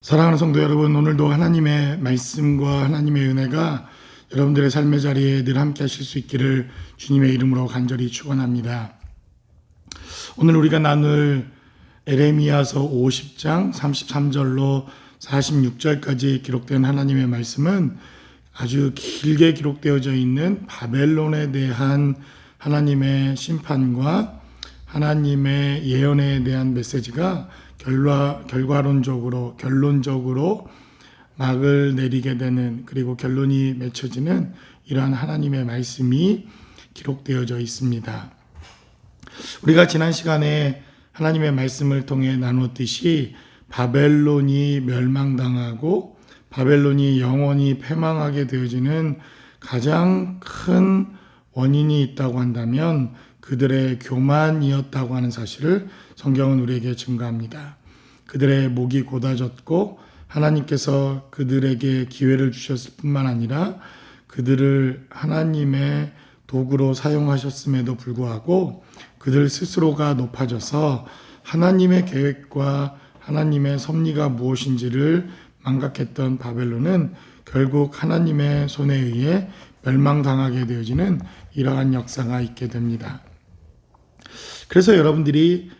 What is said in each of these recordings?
사랑하는 성도 여러분, 오늘도 하나님의 말씀과 하나님의 은혜가 여러분들의 삶의 자리에 늘 함께 하실 수 있기를 주님의 이름으로 간절히 축원합니다. 오늘 우리가 나눌 에레미야서 50장 33절로 46절까지 기록된 하나님의 말씀은 아주 길게 기록되어져 있는 바벨론에 대한 하나님의 심판과 하나님의 예언에 대한 메시지가 결론적으로 막을 내리게 되는, 그리고 결론이 맺혀지는 이러한 하나님의 말씀이 기록되어져 있습니다. 우리가 지난 시간에 하나님의 말씀을 통해 나누었듯이 바벨론이 멸망당하고 바벨론이 영원히 패망하게 되어지는 가장 큰 원인이 있다고 한다면 그들의 교만이었다고 하는 사실을 성경은 우리에게 증거합니다. 그들의 목이 곧아졌고 하나님께서 그들에게 기회를 주셨을 뿐만 아니라 그들을 하나님의 도구로 사용하셨음에도 불구하고 그들 스스로가 높아져서 하나님의 계획과 하나님의 섭리가 무엇인지를 망각했던 바벨론은 결국 하나님의 손에 의해 멸망당하게 되어지는 이러한 역사가 있게 됩니다. 그래서 여러분들이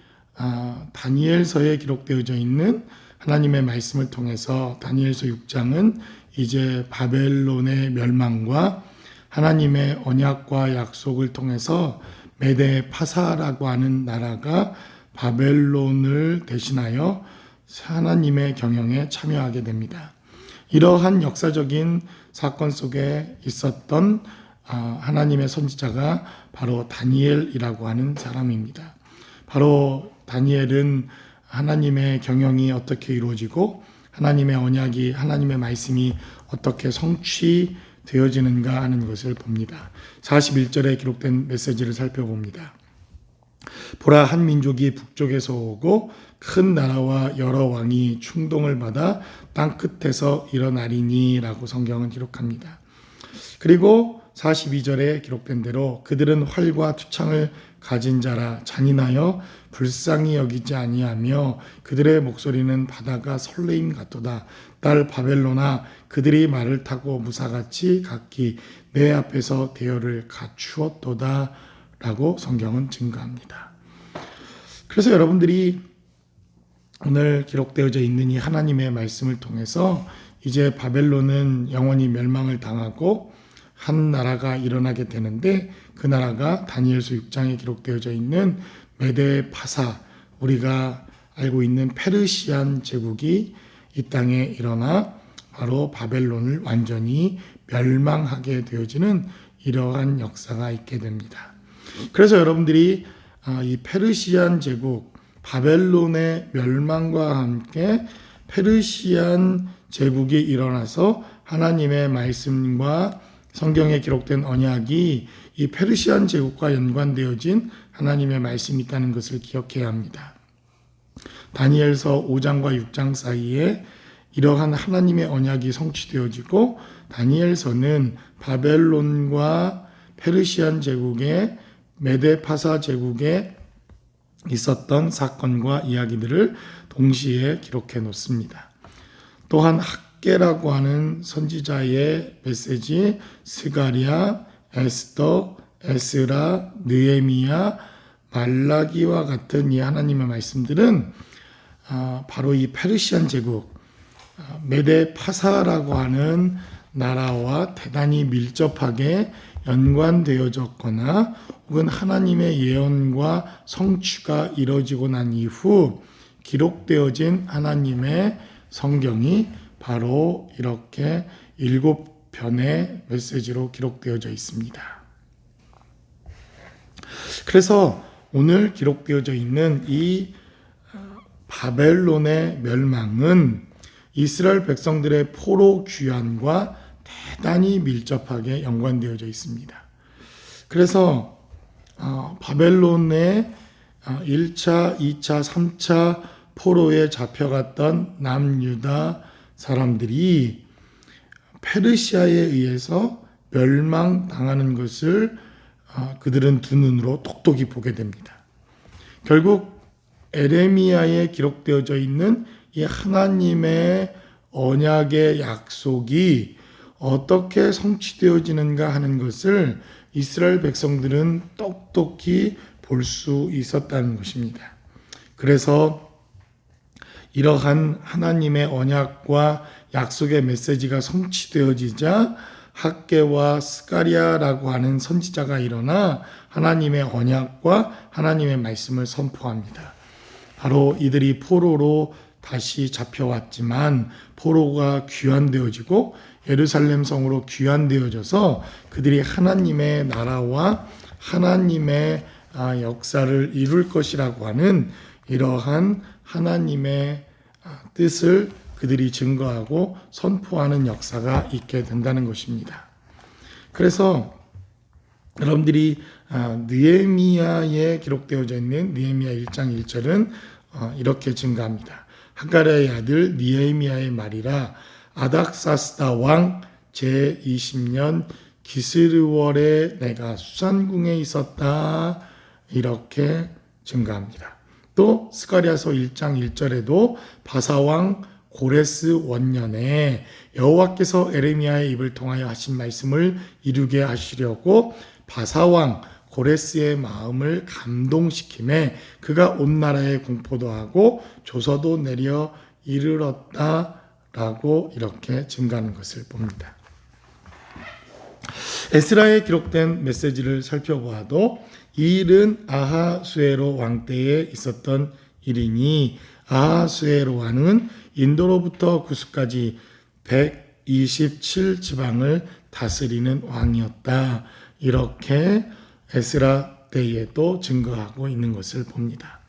다니엘서에 기록되어져 있는 하나님의 말씀을 통해서 다니엘서 6장은 이제 바벨론의 멸망과 하나님의 언약과 약속을 통해서 메데 파사라고 하는 나라가 바벨론을 대신하여 하나님의 경영에 참여하게 됩니다. 이러한 역사적인 사건 속에 있었던 하나님의 선지자가 바로 다니엘이라고 하는 사람입니다. 바로 다니엘은 하나님의 경영이 어떻게 이루어지고 하나님의 언약이, 하나님의 말씀이 어떻게 성취되어지는가 하는 것을 봅니다. 41절에 기록된 메시지를 살펴봅니다. 보라, 한 민족이 북쪽에서 오고 큰 나라와 여러 왕이 충동을 받아 땅끝에서 일어나리니 라고 성경은 기록합니다. 그리고 42절에 기록된 대로 그들은 활과 투창을 가진 자라 잔인하여 불쌍히 여기지 아니하며 그들의 목소리는 바다가 설레임 같도다. 딸 바벨론아, 그들이 말을 타고 무사같이 각기 내 앞에서 대열을 갖추었도다 라고 성경은 증거합니다. 그래서 여러분들이 오늘 기록되어져 있는 이 하나님의 말씀을 통해서 이제 바벨론은 영원히 멸망을 당하고 한 나라가 일어나게 되는데, 그 나라가 다니엘서 6장에 기록되어져 있는 메데 파사, 우리가 알고 있는 페르시안 제국이 이 땅에 일어나 바로 바벨론을 완전히 멸망하게 되어지는 이러한 역사가 있게 됩니다. 그래서 여러분들이 이 페르시안 제국, 바벨론의 멸망과 함께 페르시안 제국이 일어나서 하나님의 말씀과 성경에 기록된 언약이 이 페르시안 제국과 연관되어진 하나님의 말씀이 있다는 것을 기억해야 합니다. 다니엘서 5장과 6장 사이에 이러한 하나님의 언약이 성취되어지고, 다니엘서는 바벨론과 페르시안 제국의 메데파사 제국에 있었던 사건과 이야기들을 동시에 기록해 놓습니다. 또한 학계라고 하는 선지자의 메시지, 스가랴, 에스더, 에스라, 느헤미야, 말라기와 같은 이 하나님의 말씀들은 바로 이 페르시안 제국, 메데 파사라고 하는 나라와 대단히 밀접하게 연관되어졌거나 혹은 하나님의 예언과 성취가 이루어지고 난 이후 기록되어진 하나님의 성경이 바로 이렇게 7편의 메시지로 기록되어져 있습니다. 그래서 오늘 기록되어져 있는 이 바벨론의 멸망은 이스라엘 백성들의 포로 귀환과 대단히 밀접하게 연관되어져 있습니다. 그래서 바벨론의 1차, 2차, 3차 포로에 잡혀갔던 남유다 사람들이 페르시아에 의해서 멸망당하는 것을 그들은 두 눈으로 똑똑히 보게 됩니다. 결국 에레미야에 기록되어져 있는 이 하나님의 언약의 약속이 어떻게 성취되어지는가 하는 것을 이스라엘 백성들은 똑똑히 볼 수 있었다는 것입니다. 그래서 이러한 하나님의 언약과 약속의 메시지가 성취되어지자 학개와 스가랴라고 하는 선지자가 일어나 하나님의 언약과 하나님의 말씀을 선포합니다. 바로 이들이 포로로 다시 잡혀왔지만 포로가 귀환되어지고 예루살렘 성으로 귀환되어져서 그들이 하나님의 나라와 하나님의 역사를 이룰 것이라고 하는 이러한 하나님의 뜻을 그들이 증거하고 선포하는 역사가 있게 된다는 것입니다. 그래서 여러분들이 느헤미야에 기록되어져 있는 느헤미야 1장 1절은 이렇게 증가합니다. 하가랴의 아들 느헤미야의 말이라 아닥사스다 왕 제20년 기스르월에 내가 수산궁에 있었다. 이렇게 증가합니다. 또 스가랴서 1장 1절에도 바사왕 고레스 원년에 여호와께서 에레미야의 입을 통하여 하신 말씀을 이루게 하시려고 바사왕 고레스의 마음을 감동시키매 그가 온 나라에 공포도 하고 조서도 내려 이르렀다라고 이렇게 증가하는 것을 봅니다. 에스라에 기록된 메시지를 살펴보아도 이 일은 아하수에로 왕 때에 있었던 일이니 아하수에로 왕은 인도로부터 구스까지 127지방을 다스리는 왕이었다. 이렇게 에스라 때에도 증거하고 있는 것을 봅니다.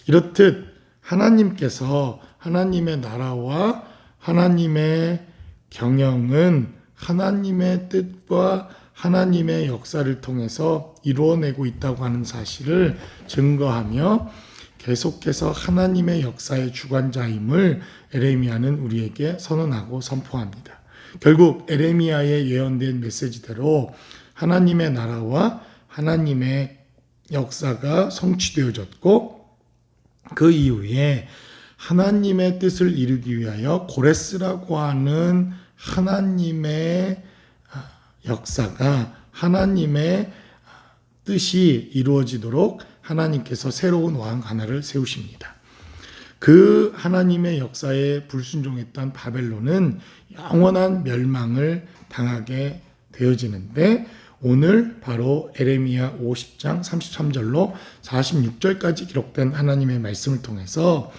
이렇듯 하나님께서 하나님의 나라와 하나님의 경영은 하나님의 뜻과 하나님의 역사를 통해서 이루어내고 있다고 하는 사실을 증거하며 계속해서 하나님의 역사의 주관자임을 에레미야는 우리에게 선언하고 선포합니다. 결국 에레미야의 예언된 메시지대로 하나님의 나라와 하나님의 역사가 성취되어졌고 그 이후에 하나님의 뜻을 이루기 위하여 고레스라고 하는 하나님의 역사가 하나님의 뜻이 이루어지도록 하나님께서 새로운 왕 하나를 세우십니다. 그 하나님의 역사에 불순종했던 바벨론은 영원한 멸망을 당하게 되어지는데 오늘 바로 에레미야 50장 33절로 46절까지 기록된 하나님의 말씀을 통해서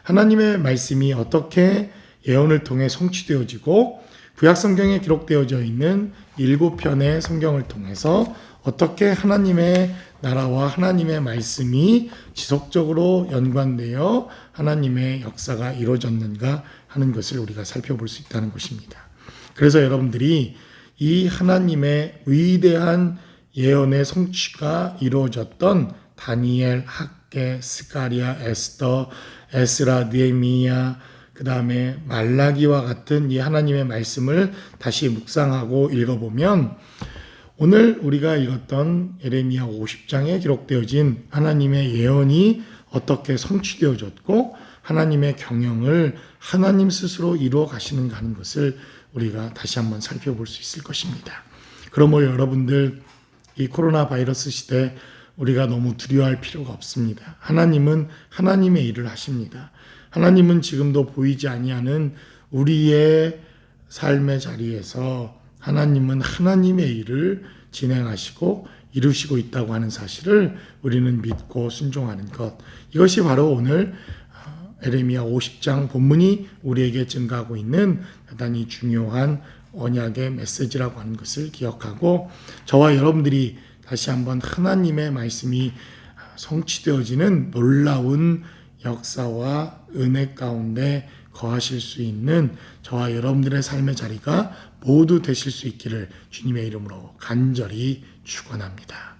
하나님의 말씀이 어떻게 예언을 통해 성취되어지고 구약성경에 기록되어져 있는 7편의 성경을 통해서 어떻게 하나님의 나라와 하나님의 말씀이 지속적으로 연관되어 하나님의 역사가 이루어졌는가 하는 것을 우리가 살펴볼 수 있다는 것입니다. 그래서 여러분들이 이 하나님의 위대한 예언의 성취가 이루어졌던 다니엘, 학개, 스가랴, 에스더, 에스라, 느헤미야, 그 다음에 말라기와 같은 이 하나님의 말씀을 다시 묵상하고 읽어보면 오늘 우리가 읽었던 에레미야 50장에 기록되어진 하나님의 예언이 어떻게 성취되어졌고 하나님의 경영을 하나님 스스로 이루어 가시는가 하는 것을 우리가 다시 한번 살펴볼 수 있을 것입니다. 그러므로 여러분들 이 코로나 바이러스 시대 우리가 너무 두려워할 필요가 없습니다. 하나님은 하나님의 일을 하십니다. 하나님은 지금도 보이지 아니하는 우리의 삶의 자리에서 하나님은 하나님의 일을 진행하시고 이루시고 있다고 하는 사실을 우리는 믿고 순종하는 것. 이것이 바로 오늘 에레미야 50장 본문이 우리에게 증가하고 있는 대단히 중요한 언약의 메시지라고 하는 것을 기억하고 저와 여러분들이 다시 한번 하나님의 말씀이 성취되어지는 놀라운 역사와 은혜 가운데 거하실 수 있는 저와 여러분들의 삶의 자리가 모두 되실 수 있기를 주님의 이름으로 간절히 축원합니다.